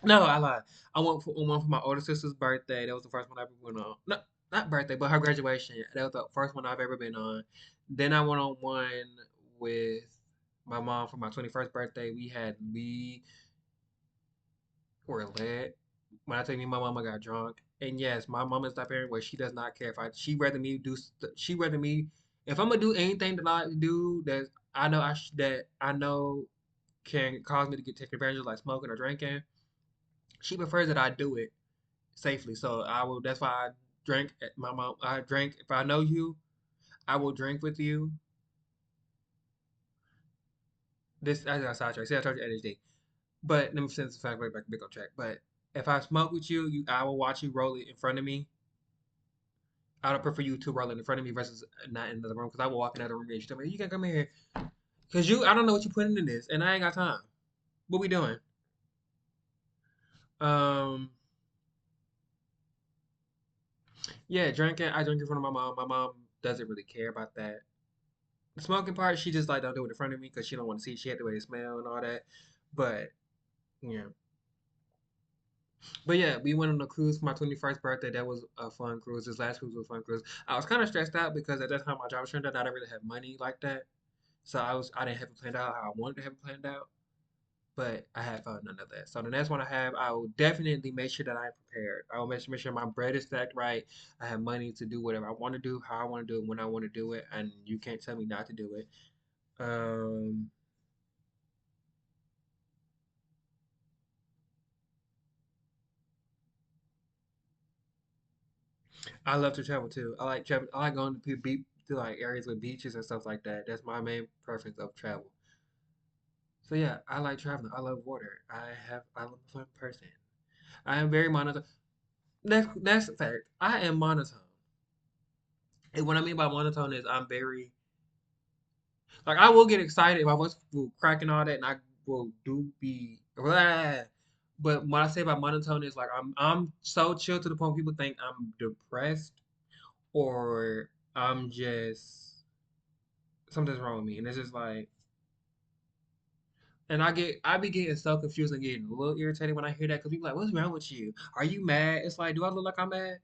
No, I lied. I went on one for my older sister's birthday. That was the first one I ever went on. No, not birthday, but her graduation. That was the first one I've ever been on. Then I went on one with my mom for my 21st birthday. We were lit. When I tell you my mama got drunk, and yes, my mom is that parent where she does not care if she rather me if I'm gonna do anything that I do that I know can cause me to get taken advantage of, like smoking or drinking. She prefers that I do it safely. So I will. That's why. drink. My mom, I drink. If I know you, I will drink with you. This I got sidetracked. See, I told you ADHD. But let me finish the fact right back big on track. But if I smoke with you, I will watch you roll it in front of me. I would prefer you to roll it in front of me versus not in the room because I will walk in the room and you tell me you can come in here because I don't know what you putting in this and I ain't got time. What we doing? Um, yeah, drinking. I drink in front of my mom. My mom doesn't really care about that. The smoking part, she just like don't do it in front of me because she don't want to see. She had the way it smell and all that. But yeah, but yeah, we went on a cruise for my 21st birthday. That was a fun cruise. This last cruise was a fun cruise. I was kind of stressed out because at that time my job was turned out. I didn't really have money like that, so I didn't have it planned out how I wanted to have it planned out. But I had fun nonetheless. So the next one I have, I will definitely make sure that I'm prepared. I will make sure my bread is stacked right. I have money to do whatever I want to do, how I want to do it, when I want to do it, and you can't tell me not to do it. Um, I love to travel too. I like travel. I like going to like areas with beaches and stuff like that. That's my main preference of travel. So yeah, I like traveling. I love water. I'm a fun person. I am very monotone. That's a fact. I am monotone. And what I mean by monotone is I'm very like I will get excited if my voice will crack and all that, and I will do be blah. But what I say about monotone is like I'm so chill to the point people think I'm depressed or I'm just something's wrong with me, and it's just like, and I be getting so confused and getting a little irritated when I hear that because people like, what's wrong with you? Are you mad? It's like, do I look like I'm mad?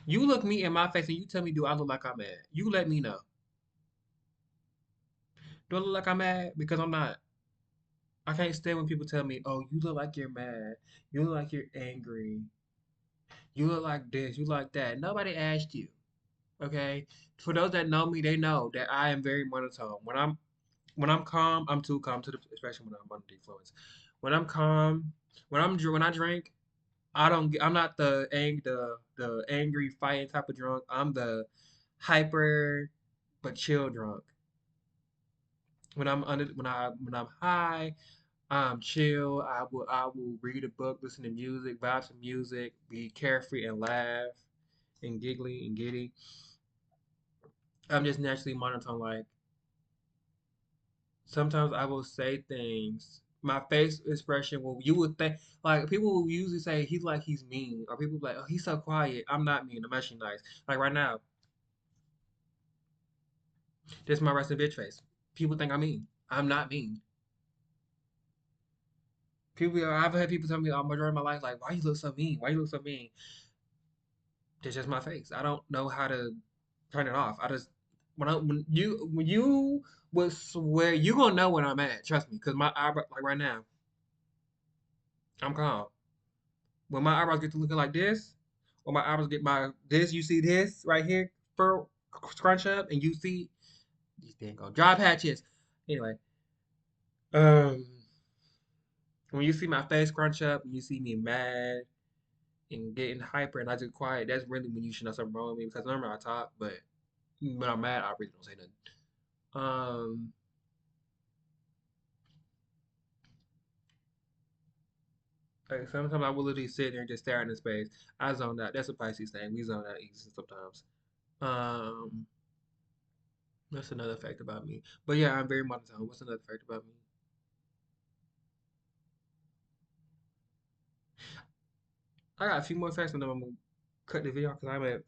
You look me in my face and you tell me, do I look like I'm mad? You let me know. Do I look like I'm mad? Because I'm not. I can't stand when people tell me, oh, you look like you're mad. You look like you're angry. You look like this. You like that. Nobody asked you. Okay. For those that know me, they know that I am very monotone. When I'm calm, I'm too calm to the especially when I'm under the influence. When I'm calm, when I drink, I'm not the angry fighting type of drunk. I'm the hyper but chill drunk. When I'm high, I'm chill. I will read a book, listen to music, vibe to music, be carefree and laugh and giggly and giddy. I'm just naturally monotone. Like sometimes I will say things. My face expression will you would think like people will usually say he's mean or people be like, oh, he's so quiet. I'm not mean. I'm actually nice. Like right now, this is my resting bitch face. People think I'm mean. I'm not mean. I've had people tell me majority of my life like, why you look so mean? Why you look so mean? It's just my face. I don't know how to turn it off. I just when you would swear you gonna know when I'm at. Trust me, cause my eyebrow like right now I'm calm. When my eyebrows get to looking like this, or my eyebrows get my this, you see this right here, fur scrunch up, and you see these dang go dry patches. Anyway, um, when you see my face scrunch up, and you see me mad and getting hyper, and I just quiet, that's really when you should know something wrong with me because normally I talk, but when I'm mad, I really don't say nothing. Um, like sometimes I will literally sit there and just stare into space. I zone out. That's a Pisces thing. We zone out easy sometimes. Um, that's another fact about me. But yeah, I'm very monotone. What's another fact about me? I got a few more facts and then I'm gonna cut the video because I'm at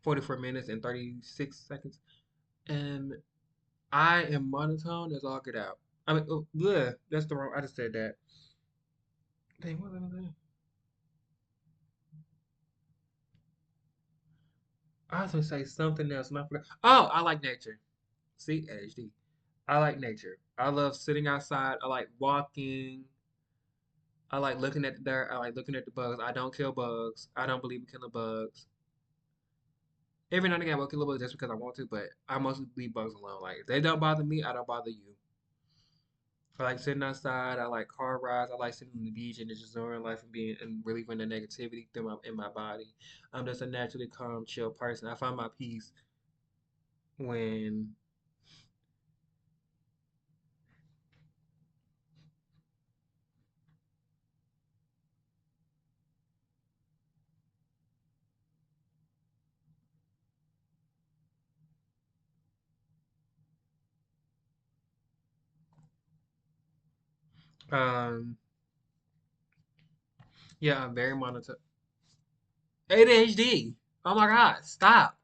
44 minutes and 36 seconds. And I am monotone as all get out. I mean, oh, bleh, that's the wrong. I just said that. Dang, what was I saying? I was gonna say something else and I forgot. Oh, I like nature. See, ADHD. I like nature. I love sitting outside. I like walking. I like looking at the dirt. I like looking at the bugs. I don't kill bugs. I don't believe in killing bugs. Every now and again, I will kill a bug just because I want to, but I mostly leave bugs alone. Like if they don't bother me, I don't bother you. I like sitting outside. I like car rides. I like sitting on the beach and just enjoying life and being and relieving the negativity through my in my body. I'm just a naturally calm, chill person. I find my peace when um yeah, I'm very monotone. ADHD. Oh my God, stop.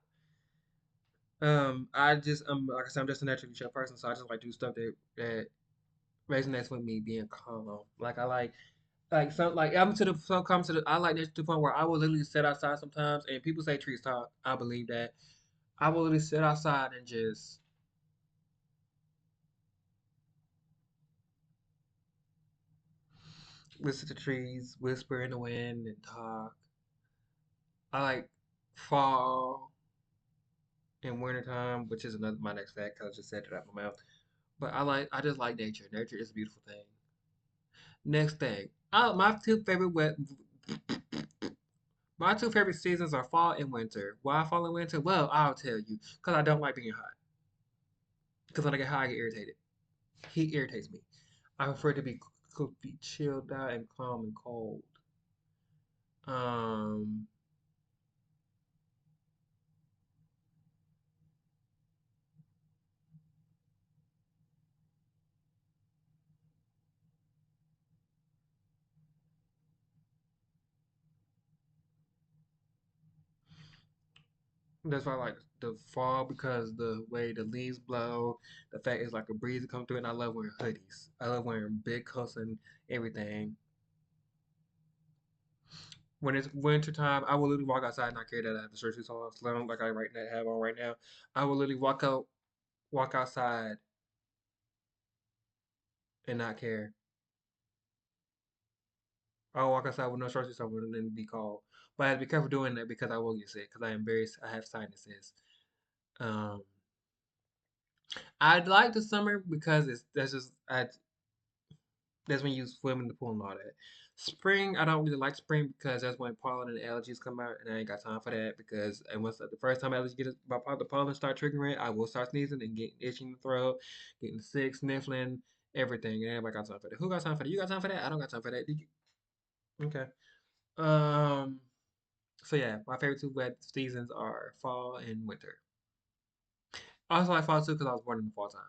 I just like I said, I'm just a naturally chill person, so I just like do stuff that resonates with me being calm. Like I like some like I'm to the some come to the I like this to the point where I will literally sit outside sometimes and people say trees talk. I believe that. I will literally sit outside and just listen to trees whisper in the wind and talk. I like fall and wintertime, which is another my next fact 'cause I just said it out my mouth. But I just like nature. Nature is a beautiful thing. Next thing. My two favorite seasons are fall and winter. Why fall and winter? Well, I'll tell you. Because I don't like being hot. Because when I get hot, I get irritated. Heat irritates me. I prefer to be chilled out and calm and cold. Um, that's why I like the fall because the way the leaves blow, the fact it's like a breeze to come through, and I love wearing hoodies. I love wearing big coats and everything. When it's winter time, I will literally walk outside and not care that I have the shirt on slim like I right now have on right now. I will literally walk outside and not care. I'll walk outside with no shorts on and then be cold. But I have to be careful doing that because I will get sick because I am very I have sinuses. Um, I'd like the summer because that's when you swim in the pool and all that. Spring, I don't really like spring because that's when pollen and allergies come out, and I ain't got time for that because and once the first time allergies get the pollen start triggering, I will start sneezing and getting itching in the throat, getting sick, sniffling, everything. And everybody got time for that. Who got time for that? You got time for that? I don't got time for that. Did you? Okay. Um. So yeah, my favorite two wet seasons are fall and winter. I also like fall too because I was born in the fall time.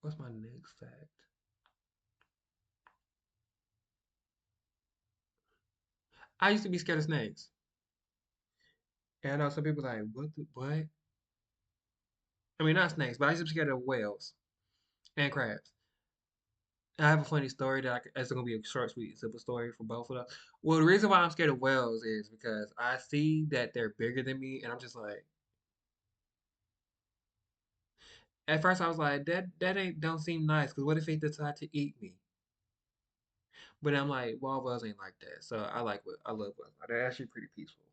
What's my next fact? I used to be scared of snakes. And I know some people like, what? I mean, not snakes, but I used to be scared of whales and crabs. And I have a funny story it's gonna be a short, sweet, simple story for both of them. Well, the reason why I'm scared of whales is because I see that they're bigger than me, and I'm just like, at first I was like, that ain't don't seem nice, because what if they decide to eat me? But I'm like, well, whales ain't like that. So I love whales. They're actually pretty peaceful,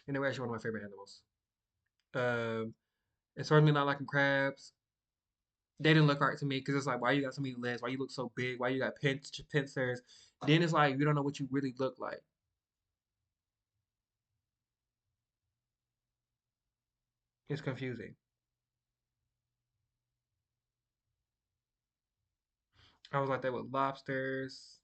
and they're actually one of my favorite animals. Um, and certainly not liking crabs. They didn't look right to me because it's like, why you got so many legs? Why you look so big? Why you got pincers? Then it's like you don't know what you really look like. It's confusing. I was like that with lobsters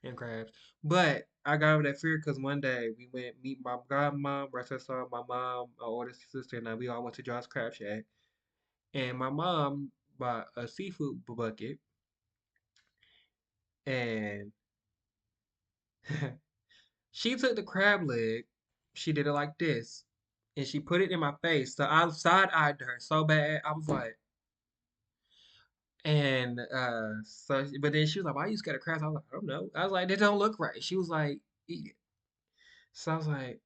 and crabs, but I got over that fear because one day we went meet my godmom, rest her soul, my mom, my oldest sister, and I. We all went to John's Crab Shack, and my mom bought a seafood bucket, and she took the crab leg, she did it like this, and she put it in my face. So I side eyed her so bad. I was like, and but then she was like, "Why you scared of crabs?" I was like, "I don't know." I was like, "They don't look right." She was like, "Eat it." So I was like,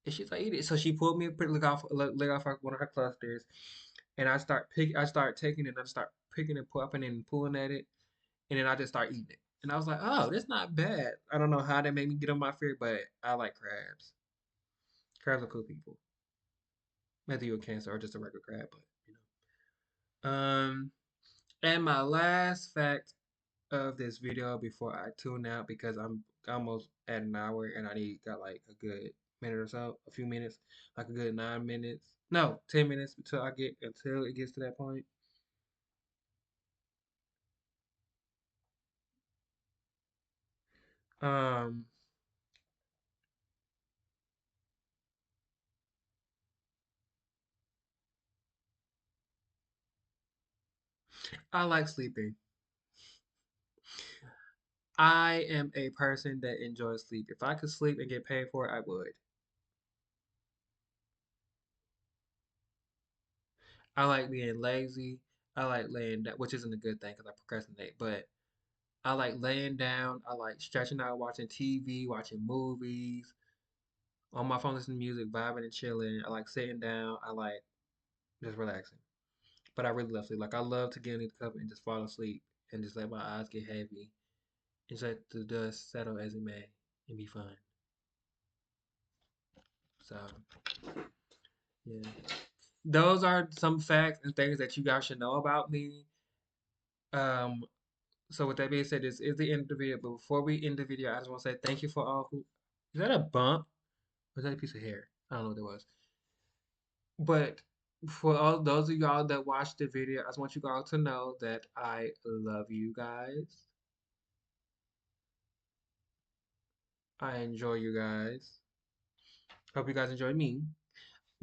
and she's like, "Eat it." So she pulled me, put leg off one of her clusters, and I start taking it, and I start picking and popping and pulling at it, and then I just start eating it. And I was like, "Oh, that's not bad." I don't know how that made me get on my fear, but I like crabs. Crabs are cool people. whether you're a cancer or just a regular crab, but you know. And my last fact of this video before I tune out because I'm almost at an hour and I need got like a good minute or so, a few minutes, like a good 9 minutes, no, 10 minutes until it gets to that point. Um, I like sleeping. I am a person that enjoys sleep. If I could sleep and get paid for it, I would. I like being lazy. I like laying down, which isn't a good thing because I procrastinate, but I like laying down. I like stretching out, watching TV, watching movies, on my phone, listening to music, vibing and chilling. I like sitting down. I like just relaxing. But I really love sleep. Like I love to get in the cup and just fall asleep and just let my eyes get heavy and just let the dust settle as it may and be fun. So yeah. Those are some facts and things that you guys should know about me. Um, so with that being said, this is the end of the video. But before we end the video, I just want to say thank you for all who. Is that a bump? Or is that a piece of hair? I don't know what that was. But for all those of y'all that watched the video, I just want you all to know that I love you guys. I enjoy you guys. Hope you guys enjoy me.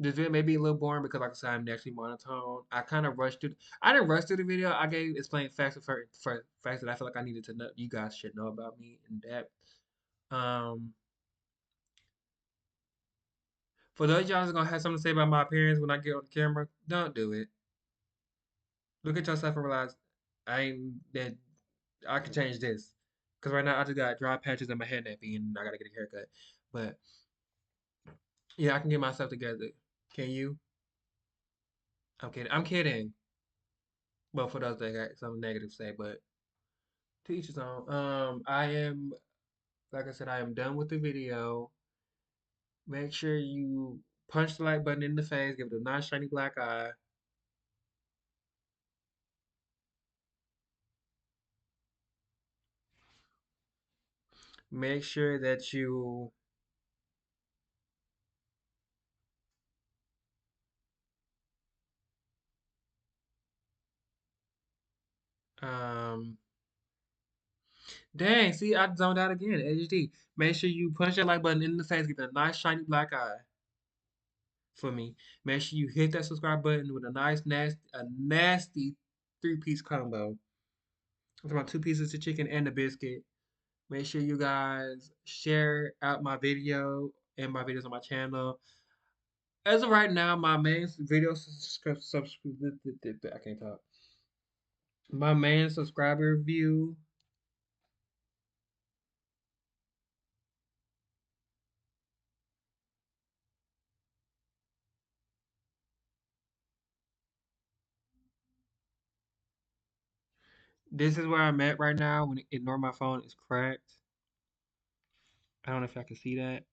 This video may be a little boring because, like I said, I'm naturally monotone. I kind of rushed it. I didn't rush through the video. I gave explain facts for facts that I feel like I needed to know. You guys should know about me in depth. Um, for those y'all that's gonna have something to say about my appearance when I get on the camera, don't do it. Look at yourself and realize I ain't that I can change this. Cause right now I just got dry patches in my head nappy and I gotta get a haircut. But yeah, I can get myself together. Can you? I'm kidding. I'm kidding. Well, for those that got something negative to say, but to each his own. I am, like I said, I am done with the video. Make sure you punch the like button in the face, give it a nice shiny black eye. Make sure that you um dang, see I zoned out again. HD. Make sure you punch that like button in the face, give it a nice shiny black eye for me. Make sure you hit that subscribe button with a nice nasty three-piece combo. I'm talking about two pieces of chicken and a biscuit. Make sure you guys share out my video and my videos on my channel. As of right now, my main video I can't talk. My main subscriber view. This is where I'm at right now. When ignore my phone is cracked. I don't know if I can see that,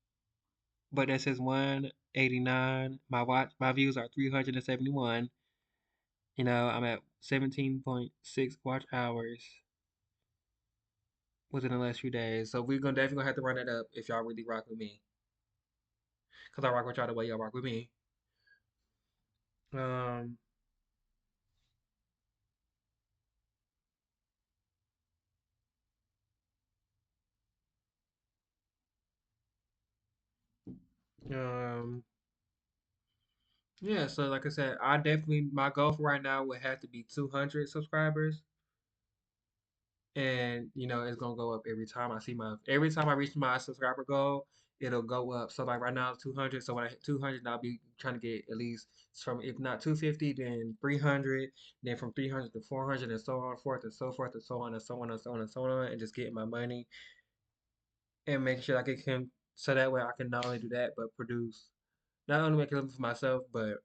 but that says 189. My views are 371. You know, I'm at 17.6 watch hours within the last few days. So we're gonna definitely gonna have to run that up if y'all really rock with me. Cause I rock with y'all the way y'all rock with me. Um, um, yeah, so like I said, I definitely my goal for right now would have to be 200 subscribers. And you know, it's gonna go up every time I reach my subscriber goal, it'll go up. So like right now it's 200. So when I hit 200, I'll be trying to get at least from if not 250, then 300, then from 300 to 400, and so on forth and so forth and so on and so on and so on and so on, and just getting my money and making sure I can so that way I can not only do that but produce not only make it for myself but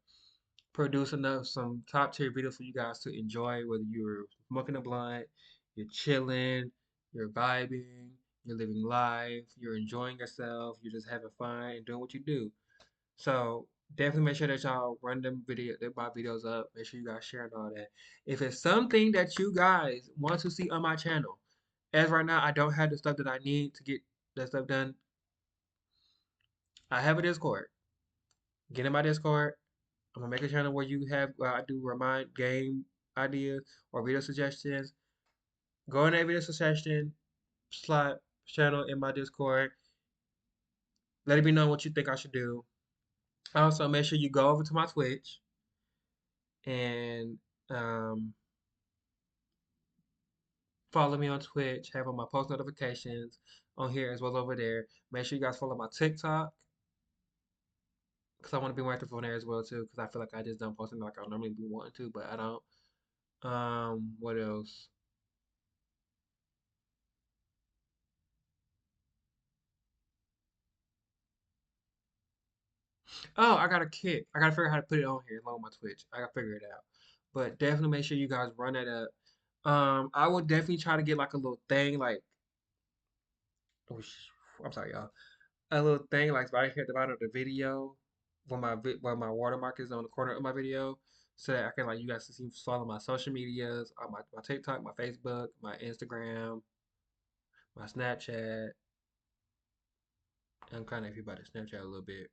produce enough some top tier videos for you guys to enjoy, whether you're smoking a blunt, you're chilling, you're vibing, you're living life, you're enjoying yourself, you're just having fun and doing what you do. So Definitely make sure that y'all run my videos up. Make sure you guys share and all that. If it's something that you guys want to see on my channel, as right now I don't have the stuff that I need to get that stuff done. I have a Discord. Get in my Discord. I'm gonna make a channel where you have where I do remind game ideas or video suggestions. Go in that video suggestion slot channel in my Discord. Let me know what you think I should do. Also, make sure you go over to my Twitch and um, follow me on Twitch. Have on my post notifications on here as well as over there. Make sure you guys follow my TikTok because I want to be more active on there as well too. Because I feel like I just don't post it like I normally be wanting to, but I don't. What else? Oh, I got a kit. I gotta figure out how to put it on here along with my Twitch. I gotta figure it out. But definitely make sure you guys run that up. I would definitely try to get like a little thing, like oh, I'm sorry, y'all. A little thing like right here at the bottom of the video, where my watermark is on the corner of my video, so that I can like you guys can see follow my social medias, my TikTok, my Facebook, my Instagram, my Snapchat. I'm kind of everybody Snapchat a little bit.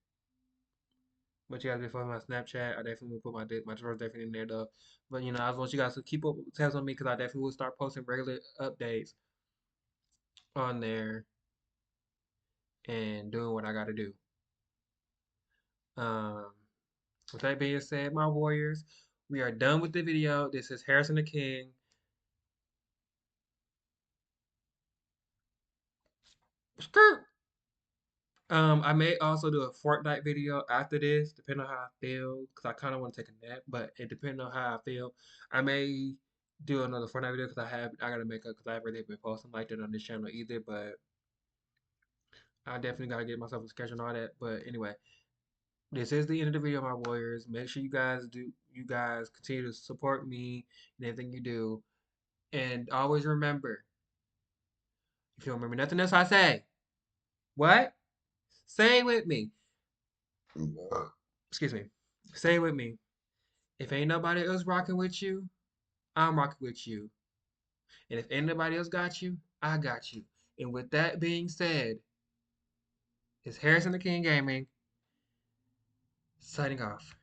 But you guys be following my Snapchat. I definitely will put my Twitter's definitely in there though. But I just want you guys to keep up tabs on me because I definitely will start posting regular updates on there and doing what I got to do. Um, with that being said, my warriors, we are done with the video. This is Harrison the King. Skirt. I may also do a Fortnite video after this, depending on how I feel, because I kind of want to take a nap. But it depends on how I feel. I may do another Fortnite video because I gotta make up because I haven't really been posting like that on this channel either. But I definitely gotta get myself a schedule and all that. But anyway, this is the end of the video, my warriors. Make sure you guys continue to support me in everything you do, and always remember, if you don't remember nothing else I say, what? Say it with me. Excuse me. Say it with me. If ain't nobody else rocking with you, I'm rocking with you. And if anybody else got you, I got you. And with that being said, it's Harrison the King Gaming signing off.